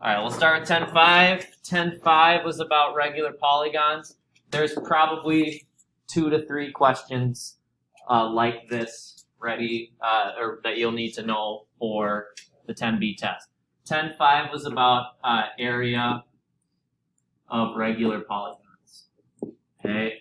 All right, we'll start with 10.5. 10.5 was about regular polygons. There's probably 2 to 3 questions like this ready, or that you'll need to know for the 10B test. 10.5 was about area of regular polygons. Okay.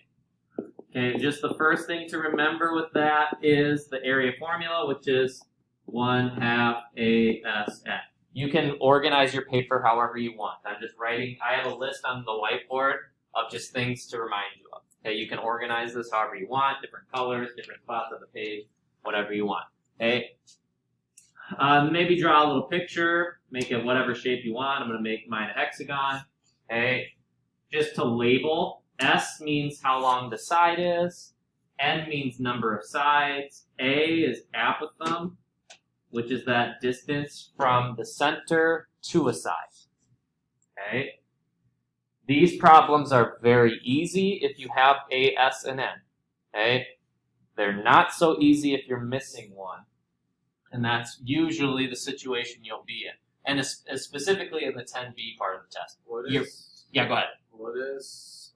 Okay, just the first thing to remember with that is the area formula, which is 1/2 ASN. You can organize your paper however you want. I'm just writing, I have a list on the whiteboard of just things to remind you of. Okay, you can organize this however you want, different colors, different spots on the page, whatever you want. Okay, maybe draw a little picture, make it whatever shape you want. I'm going to make mine a hexagon. Okay, just to label, S means how long the side is, N means number of sides, A is apothem, which is that distance from the center to a side. Okay? These problems are very easy if you have A, S, and N. Okay? They're not so easy if you're missing one. And that's usually the situation you'll be in. And specifically in the 10B part of the test. Yeah, go ahead. What is,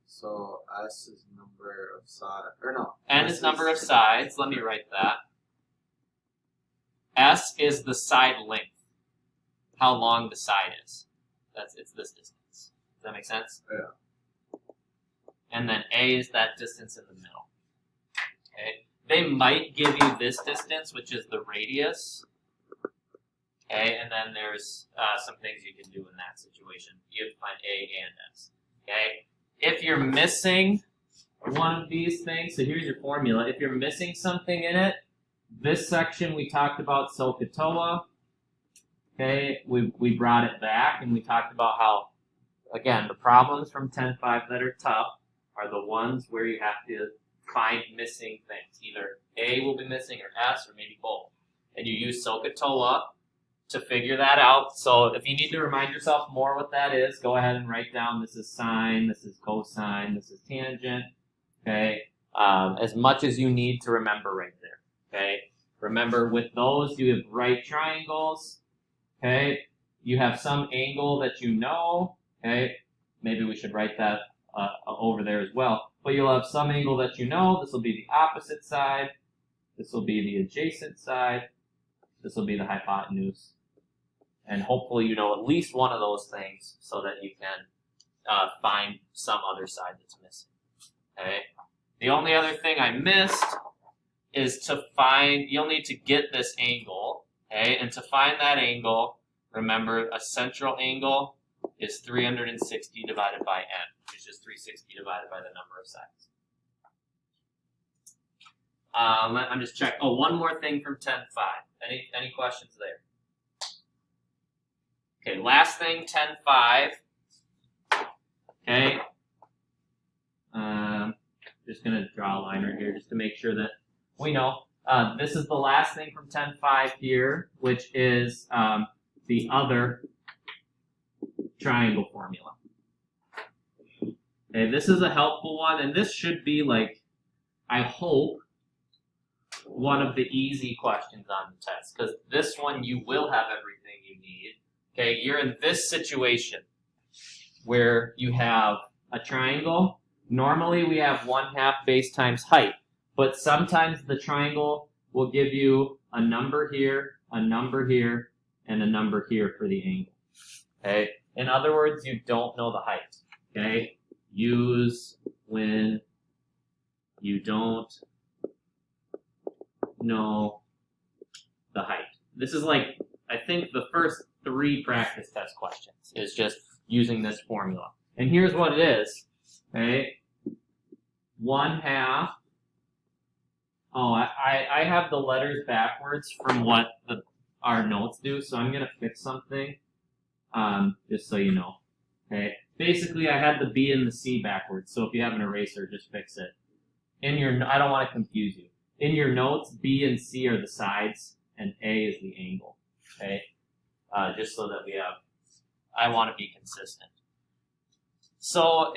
so S is number of sides, or no? N is number of sides. Let me write that. S is the side length, how long the side is. It's this distance. Does that make sense? Yeah. And then A is that distance in the middle. Okay. They might give you this distance, which is the radius. Okay, and then there's some things you can do in that situation. You have to find A and S. Okay, if you're missing one of these things, so here's your formula. If you're missing something in it, this section we talked about SOHCAHTOA. Okay, we brought it back and we talked about how, again, the problems from 10.5 that are tough are the ones where you have to find missing things. Either A will be missing or S or maybe both. And you use SOHCAHTOA to figure that out. So if you need to remind yourself more what that is, go ahead and write down this is sine, this is cosine, this is tangent. Okay, as much as you need to remember right there. Okay, remember with those you have right triangles. Okay, you have some angle that you know. Okay, maybe we should write that over there as well. But you'll have some angle that you know. This will be the opposite side. This will be the adjacent side. This will be the hypotenuse. And hopefully you know at least one of those things so that you can find some other side that's missing. Okay. The only other thing I missed is to find, you'll need to get this angle. Okay. And to find that angle, remember a central angle is 360 divided by n, which is just 360 divided by the number of sides. I'm just checking. Oh, one more thing from 10.5. Any questions there? Okay, last thing, 10.5. Okay. Just going to draw a line right here just to make sure that we know. This is the last thing from 10.5 here, which is the other triangle formula. Okay, this is a helpful one, and this should be like, I hope, one of the easy questions on the test, because this one you will have everything you need. Okay, you're in this situation where you have a triangle. Normally we have 1/2 base times height, but sometimes the triangle will give you a number here, a number here, and a number here for the angle. Okay, in other words, you don't know the height. Okay, use when you don't know the height. This is like, I think the first 3 practice test questions is just using this formula. And here's what it is. Okay, 1/2. Oh, I have the letters backwards from what our notes do, so I'm gonna fix something, just so you know. Okay, basically I had the B and the C backwards, so if you have an eraser, just fix it. I don't want to confuse you. In your notes, B and C are the sides, and A is the angle. Okay, just so that we have. I want to be consistent. So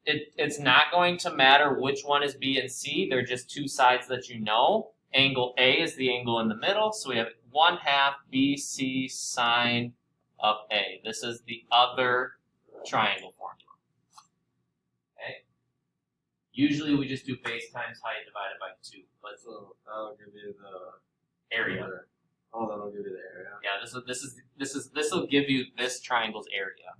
it's not going to matter which one is B and C. They're just 2 sides that you know. Angle A is the angle in the middle, so we have 1/2 BC sine of A. This is the other triangle formula. Okay? Usually we just do base times height divided by 2. But So that'll give you the area. Oh, that'll give you the area. Yeah, this will give you this triangle's area.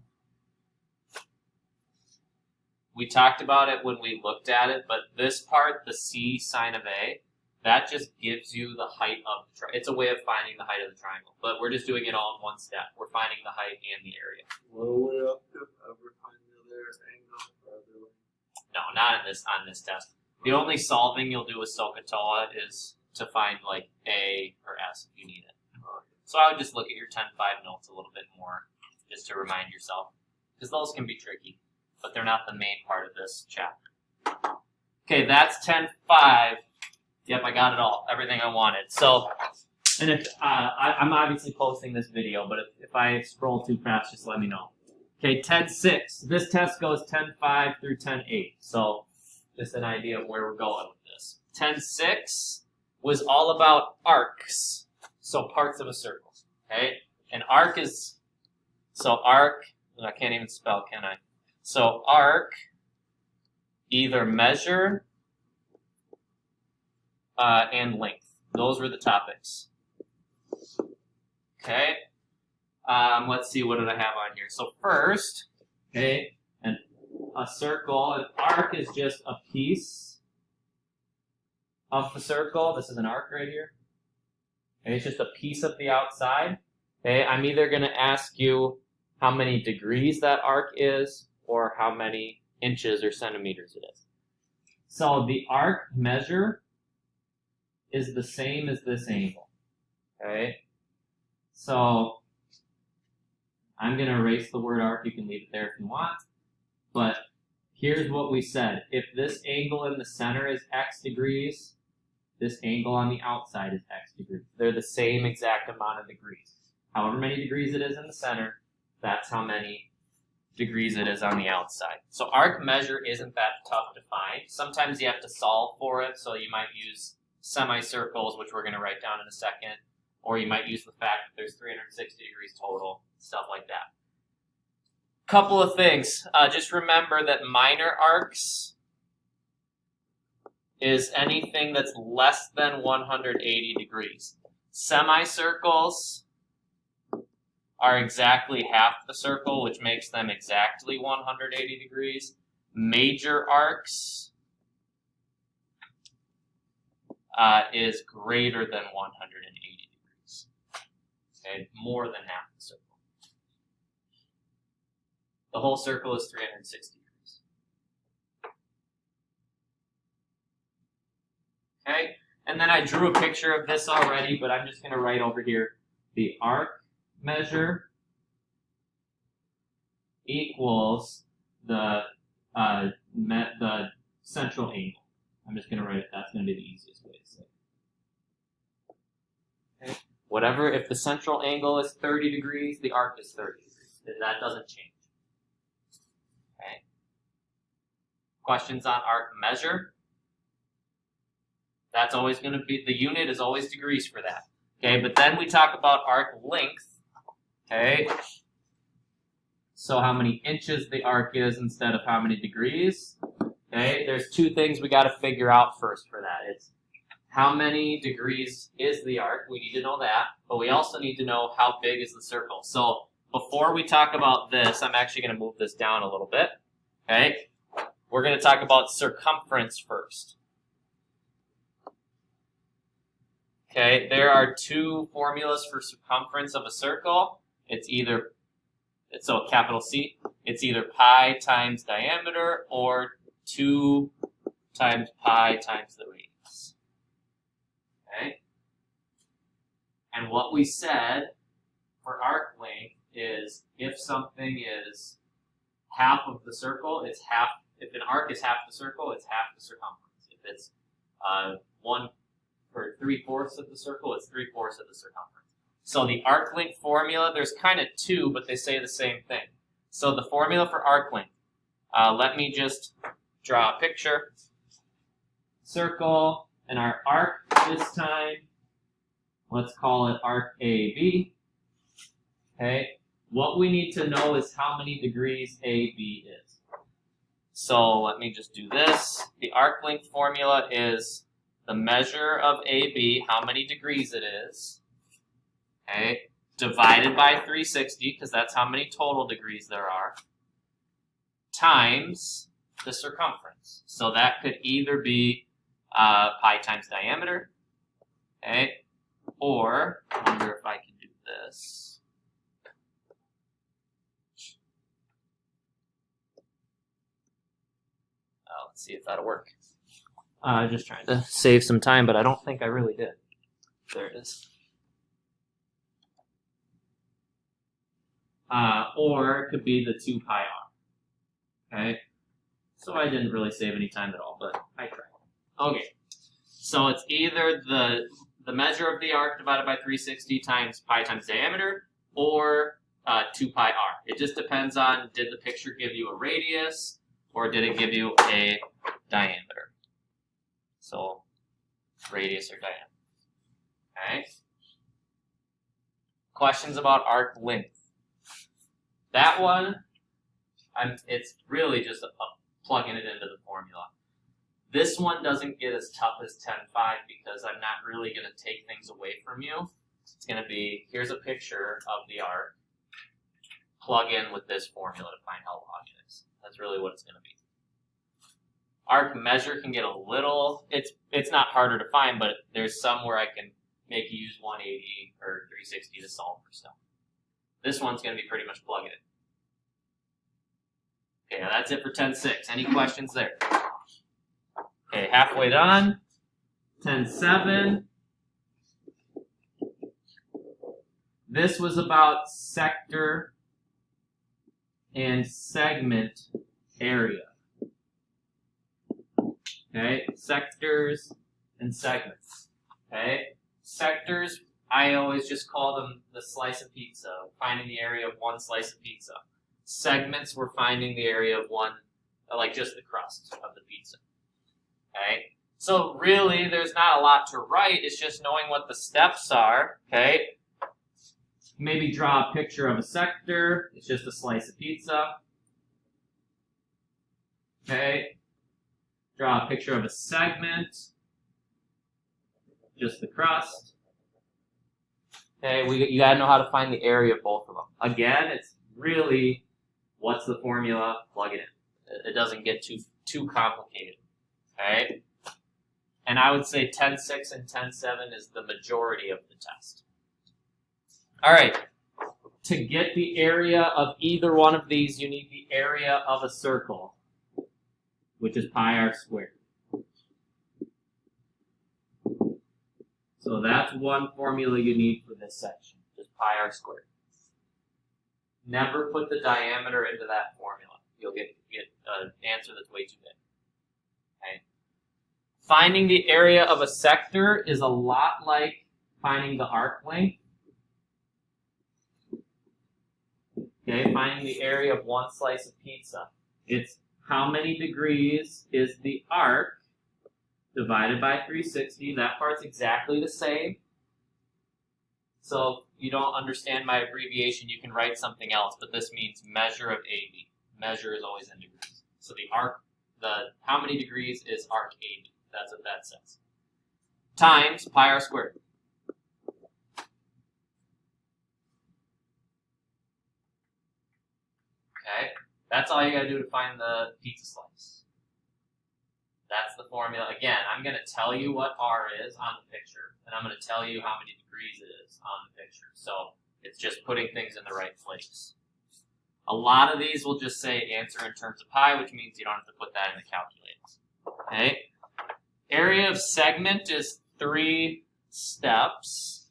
We talked about it when we looked at it, but this part, the C sine of A, that just gives you the height of the triangle. It's a way of finding the height of the triangle, but we're just doing it all in one step. We're finding the height and the area. Will we ever find the other angle or other way? No, not on this test. The only solving you'll do with SOHCAHTOA is to find like A or S if you need it. So I would just look at your 10.5 notes a little bit more, just to remind yourself, because those can be tricky, but they're not the main part of this chapter. Okay, that's 10.5. Yep, I got it all, everything I wanted. So, and if I'm obviously posting this video, but if I scroll too fast, just let me know. Okay, 10.6. This test goes 10.5 through 10.8. So, just an idea of where we're going with this. 10.6 was all about arcs, so parts of a circle. Okay, an arc is arc. I can't even spell, can I? So arc, either measure and length. Those were the topics. Okay. Let's see, what did I have on here? So first, okay, a circle, an arc is just a piece of the circle. This is an arc right here. Okay, it's just a piece of the outside. Okay, I'm either going to ask you how many degrees that arc is or how many inches or centimeters it is. So the arc measure is the same as this angle. Okay, so I'm going to erase the word arc. You can leave it there if you want. But here's what we said. If this angle in the center is x degrees, this angle on the outside is x degrees. They're the same exact amount of degrees. However many degrees it is in the center, that's how many degrees it is on the outside. So arc measure isn't that tough to find. Sometimes you have to solve for it, so you might use semicircles, which we're going to write down in a second, or you might use the fact that there's 360 degrees total, stuff like that. Couple of things. Just remember that minor arcs is anything that's less than 180 degrees. Semicircles are exactly half the circle, which makes them exactly 180 degrees. Major arcs is greater than 180 degrees. Okay, more than half the circle. The whole circle is 360 degrees. Okay, and then I drew a picture of this already, but I'm just going to write over here the arc measure equals the central angle. I'm just going to write it. That's going to be the easiest way to say it. Okay. Whatever, if the central angle is 30 degrees, the arc is 30 degrees. That doesn't change. Okay. Questions on arc measure? That's always going to be, the unit is always degrees for that. Okay, but then we talk about arc length. Okay, so how many inches the arc is instead of how many degrees. Okay, there's two things we got to figure out first for that. It's how many degrees is the arc. We need to know that, but we also need to know how big is the circle. So before we talk about this, I'm actually going to move this down a little bit. Okay, we're going to talk about circumference first. Okay, there are two formulas for circumference of a circle. It's either, so capital C, it's either pi times diameter or 2 times pi times the radius. Okay? And what we said for arc length is if something is half of the circle, it's half, if an arc is half the circle, it's half the circumference. If it's 3/4 of the circle, it's 3/4 of the circumference. So the arc length formula, there's kind of two, but they say the same thing. So the formula for arc length, let me just draw a picture. Circle, and our arc this time, let's call it arc AB. Okay, what we need to know is how many degrees AB is. So let me just do this. The arc length formula is the measure of AB, how many degrees it is, okay, divided by 360, because that's how many total degrees there are, times the circumference. So that could either be pi times diameter, okay, or I wonder if I can do this. Let's see if that'll work. Just trying to save some time, but I don't think I really did. There it is. Or it could be the 2 pi r. Okay? So I didn't really save any time at all, but I tried. Okay. So it's either the measure of the arc divided by 360 times pi times diameter, or 2 pi r. It just depends on, did the picture give you a radius, or did it give you a diameter? So, radius or diameter. Okay. Questions about arc length. That one, it's really just plugging it into the formula. This one doesn't get as tough as 10.5 because I'm not really going to take things away from you. It's going to be, here's a picture of the arc. Plug in with this formula to find how long it is. That's really what it's going to be. Arc measure can get a little, it's not harder to find, but there's some where I can make you use 180 or 360 to solve for stuff. This one's going to be pretty much plug it in. Okay, now that's it for 10.6. Any questions there? Okay, halfway done. 10.7. This was about sector and segment area. Okay, sectors and segments. Okay, sectors, I always just call them the slice of pizza, finding the area of one slice of pizza. Segments, we're finding the area of one, like just the crust of the pizza. Okay, so really there's not a lot to write, it's just knowing what the steps are. Okay, maybe draw a picture of a sector, it's just a slice of pizza. Okay. Draw a picture of a segment, just the crust. Okay, you gotta know how to find the area of both of them. Again, it's really, what's the formula? Plug it in. It doesn't get too complicated. Okay, and I would say 10.6 and 10.7 is the majority of the test. All right, to get the area of either one of these, you need the area of a circle, which is pi r squared. So that's one formula you need for this section, just pi r squared. Never put the diameter into that formula. You'll get an answer that's way too big. Okay. Finding the area of a sector is a lot like finding the arc length. Okay, finding the area of one slice of pizza. It's how many degrees is the arc divided by 360. That part's exactly the same. So you don't understand my abbreviation, you can write something else, but this means measure of AB. Measure is always in degrees. So the arc, how many degrees is arc AB? That's what that says. Times pi r squared. Okay. That's all you gotta do to find the pizza slice. That's the formula. Again, I'm gonna tell you what R is on the picture, and I'm gonna tell you how many degrees it is on the picture. So it's just putting things in the right place. A lot of these will just say answer in terms of pi, which means you don't have to put that in the calculators. Okay? Area of segment is 3 steps.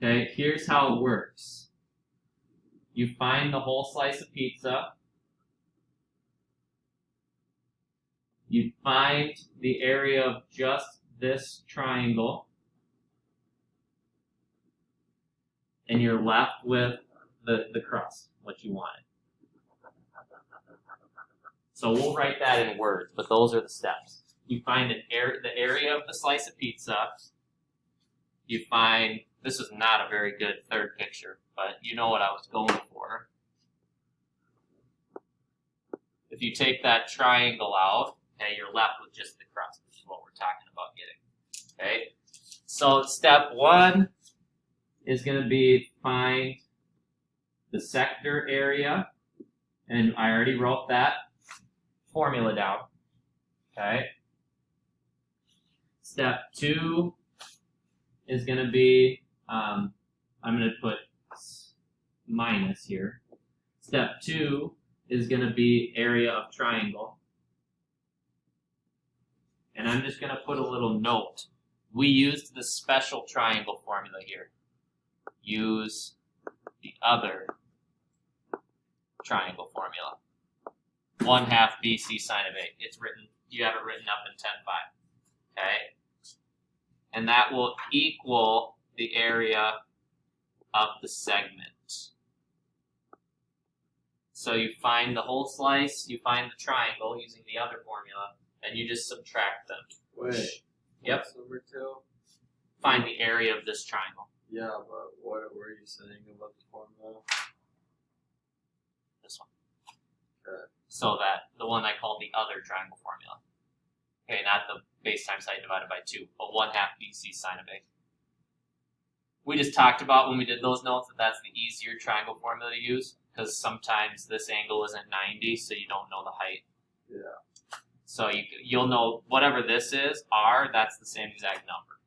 Okay, here's how it works. You find the whole slice of pizza. You find the area of just this triangle. And you're left with the crust, what you wanted. So we'll write that in words, but those are the steps. You find the area of the slice of pizza. You find, this is not a very good third picture, but you know what I was going for. If you take that triangle out, okay, you're left with just the crust, which is what we're talking about getting. Okay, so step 1 is going to be find the sector area, and I already wrote that formula down. Okay. Step 2 is going to be, I'm going to put minus here. Step 2 is going to be area of triangle. And I'm just going to put a little note. We used the special triangle formula here. Use the other triangle formula. 1/2 BC sine of A. It's written, you have it written up in 10.5. Okay? And that will equal the area of the segment. So you find the whole slice, you find the triangle using the other formula, and you just subtract them. Wait. Yep. What's number 2? Find the area of this triangle. Yeah, but what were you saying about the formula? This one. Okay. So that, the one I called the other triangle formula. Okay, not the base times height divided by 2, but 1/2 BC sine of A. We just talked about when we did those notes that that's the easier triangle formula to use, because sometimes this angle isn't 90, so you don't know the height. Yeah. So you'll know whatever this is, R, that's the same exact number.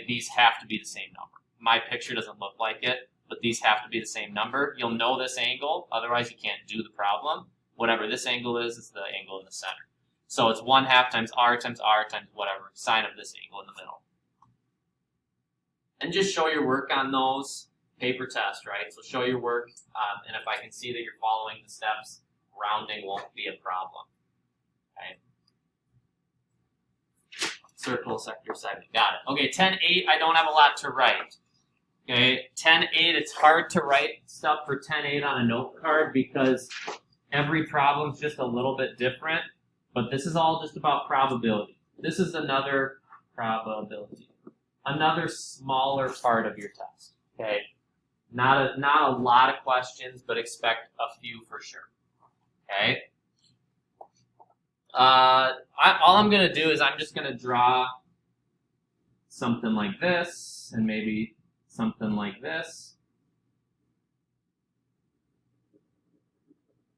These have to be the same number. My picture doesn't look like it, but these have to be the same number. You'll know this angle, otherwise you can't do the problem. Whatever this angle is the angle in the center. So it's 1/2 times R times whatever, sine of this angle in the middle. And just show your work on those. Paper test, right? So show your work, and if I can see that you're following the steps, rounding won't be a problem. Okay. Circle, sector, segment. Got it. Okay, 10.8, I don't have a lot to write. Okay, 10.8, it's hard to write stuff for 10.8 on a note card because every problem's just a little bit different, but this is all just about probability. This is another probability. Another smaller part of your test. Okay, not a lot of questions, but expect a few for sure. Okay. All I'm going to do is I'm just going to draw something like this, and maybe something like this.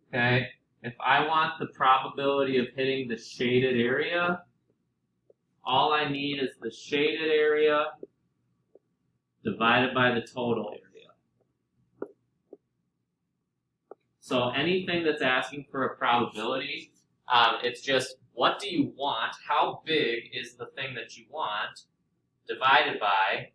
Okay, if I want the probability of hitting the shaded area, all I need is the shaded area divided by the total area. So anything that's asking for a probability, it's just, what do you want? How big is the thing that you want divided by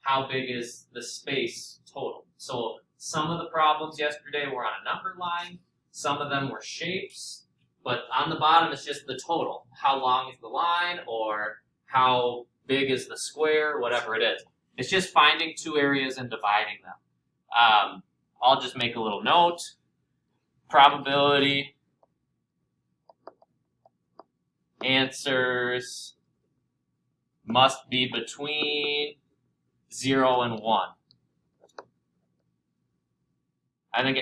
how big is the space total? So some of the problems yesterday were on a number line. Some of them were shapes. But on the bottom, it's just the total. How long is the line, or how big is the square, whatever it is. It's just finding two areas and dividing them. I'll just make a little note. Probability answers must be between 0 and 1. I think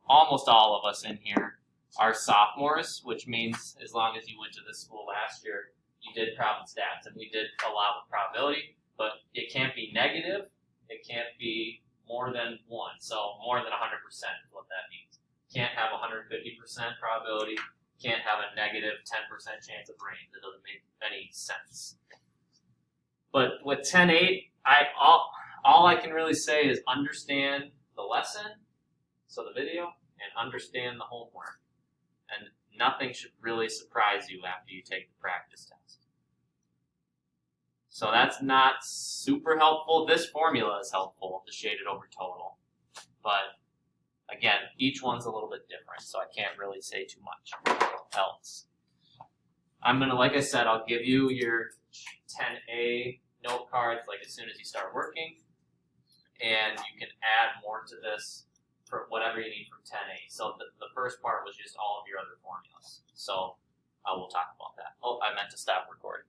almost all of us in here are sophomores, which means as long as you went to this school last year, you did prob and stats, and we did allow the probability, but it can't be negative, it can't be more than 1, so more than 100% is what that means. Can't have 150% probability, can't have a negative 10% chance of rain. That doesn't make any sense. But with 10.8, all I can really say is understand the lesson, so the video, and understand the homework. And nothing should really surprise you after you take the practice test. So that's not super helpful. This formula is helpful, the shaded over total. But again, each one's a little bit different, so I can't really say too much else. I'm gonna, like I said, I'll give you your 10A note cards like as soon as you start working, and you can add more to this for whatever you need from 10A. So the first part was just all of your other formulas. So we'll talk about that. Oh, I meant to stop recording.